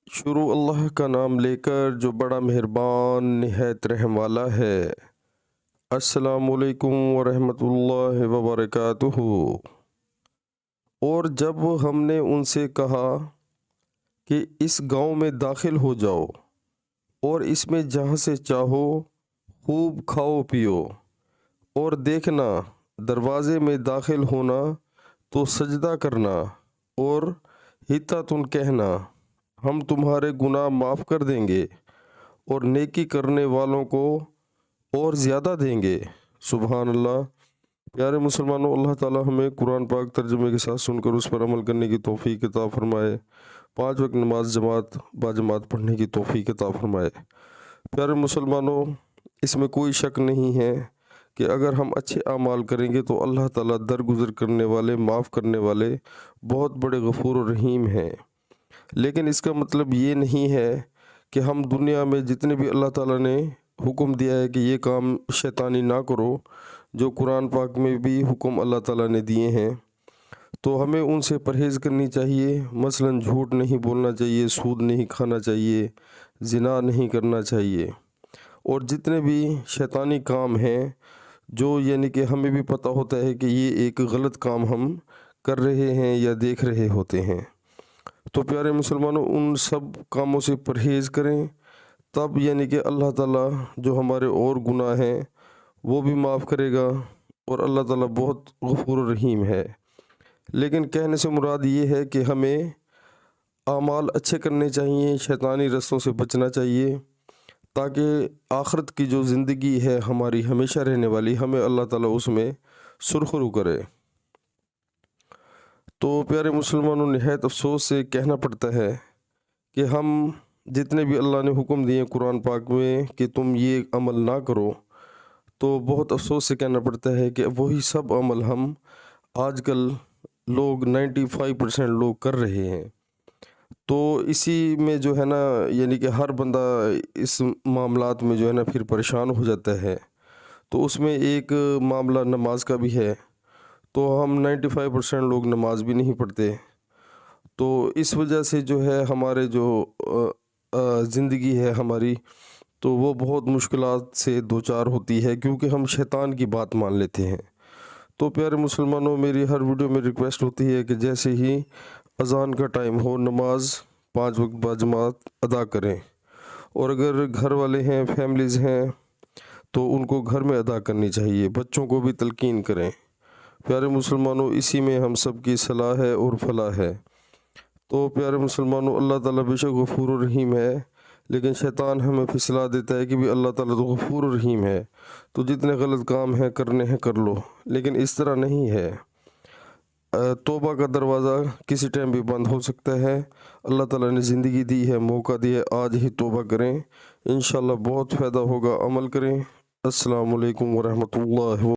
शुरू अल्लाह का नाम लेकर जो बड़ा मेहरबान निहायत रहम वाला है। अस्सलामुअलैकुम वरहमतुल्लाहि वबरकातुहू। और जब हमने उनसे कहा कि इस गांव में दाखिल हो जाओ और इसमें जहाँ से चाहो खूब खाओ पियो, और देखना दरवाज़े में दाखिल होना तो सजदा करना और हित्तातुन कहना, हम तुम्हारे गुनाह माफ़ कर देंगे और नेकी करने वालों को और ज़्यादा देंगे। सुभान अल्लाह। प्यारे मुसलमानों, अल्लाह ताला हमें कुरान पाक तर्जुमे के साथ सुनकर उस पर अमल करने की तौफीक अता फ़रमाए। 5 वक्त नमाज जमात बाजमात पढ़ने की तौफीक अता फ़रमाए। प्यारे मुसलमानों, इसमें कोई शक नहीं है कि अगर हम अच्छे आमाल करेंगे तो अल्लाह ताला दरगुज़र करने वाले, माफ़ करने वाले, बहुत बड़े गफ़ूर और रहीम हैं। लेकिन इसका मतलब ये नहीं है कि हम दुनिया में जितने भी अल्लाह ताला ने हुक्म दिया है कि ये काम शैतानी ना करो, जो कुरान पाक में भी हुक्म अल्लाह ताला ने दिए हैं, तो हमें उनसे परहेज़ करनी चाहिए। मसलन झूठ नहीं बोलना चाहिए, सूद नहीं खाना चाहिए, ज़िना नहीं करना चाहिए, और जितने भी शैतानी काम हैं जो यानी कि हमें भी पता होता है कि ये एक गलत काम हम कर रहे हैं या देख रहे होते हैं, तो प्यारे मुसलमानों उन सब कामों से परहेज़ करें। तब यानी कि अल्लाह ताला जो हमारे और गुनाह हैं वो भी माफ़ करेगा, और अल्लाह ताला बहुत गफ़ूर रहीम है। लेकिन कहने से मुराद ये है कि हमें आमाल अच्छे करने चाहिए, शैतानी रस्तों से बचना चाहिए, ताकि आखिरत की जो ज़िंदगी है हमारी हमेशा रहने वाली, हमें अल्लाह ताला उसमें सुरखरू करे। तो प्यारे मुसलमानों, निहायत अफसोस से कहना पड़ता है कि हम जितने भी अल्लाह ने हुक्म दिए कुरान पाक में कि तुम ये अमल ना करो, तो बहुत अफसोस से कहना पड़ता है कि वही सब अमल हम आजकल लोग 95% लोग कर रहे हैं। तो इसी में जो है ना, यानी कि हर बंदा इस मामलात में जो है ना फिर परेशान हो जाता है। तो उसमें एक मामला नमाज का भी है, तो हम 95% लोग नमाज भी नहीं पढ़ते। तो इस वजह से जो है हमारे जो ज़िंदगी है हमारी, तो वो बहुत मुश्किलात से दो चार होती है, क्योंकि हम शैतान की बात मान लेते हैं। तो प्यारे मुसलमानों, मेरी हर वीडियो में रिक्वेस्ट होती है कि जैसे ही अज़ान का टाइम हो, नमाज 5 वक्त बाजमात अदा करें, और अगर घर वाले हैं, फैमिलीज़ हैं, तो उनको घर में अदा करनी चाहिए। बच्चों को भी तलकीन करें। प्यारे मुसलमानों, इसी में हम सब की सलाह है और फलाह है। तो प्यारे मुसलमानों, अल्लाह ताला बेशक गफ़ूर रहीम है, लेकिन शैतान हमें फिसला देता है कि भी अल्लाह ताला तो गफ़ूर रहीम है, तो जितने गलत काम हैं करने हैं कर लो। लेकिन इस तरह नहीं है। तौबा का दरवाज़ा किसी टाइम भी बंद हो सकता है। अल्लाह ताला ने ज़िंदगी दी है, मौका दिया है, आज ही तौबा करें, इंशाअल्लाह बहुत फ़ायदा होगा। अमल करें। अस्सलामु अलैकुम वरहमतुल्लाहि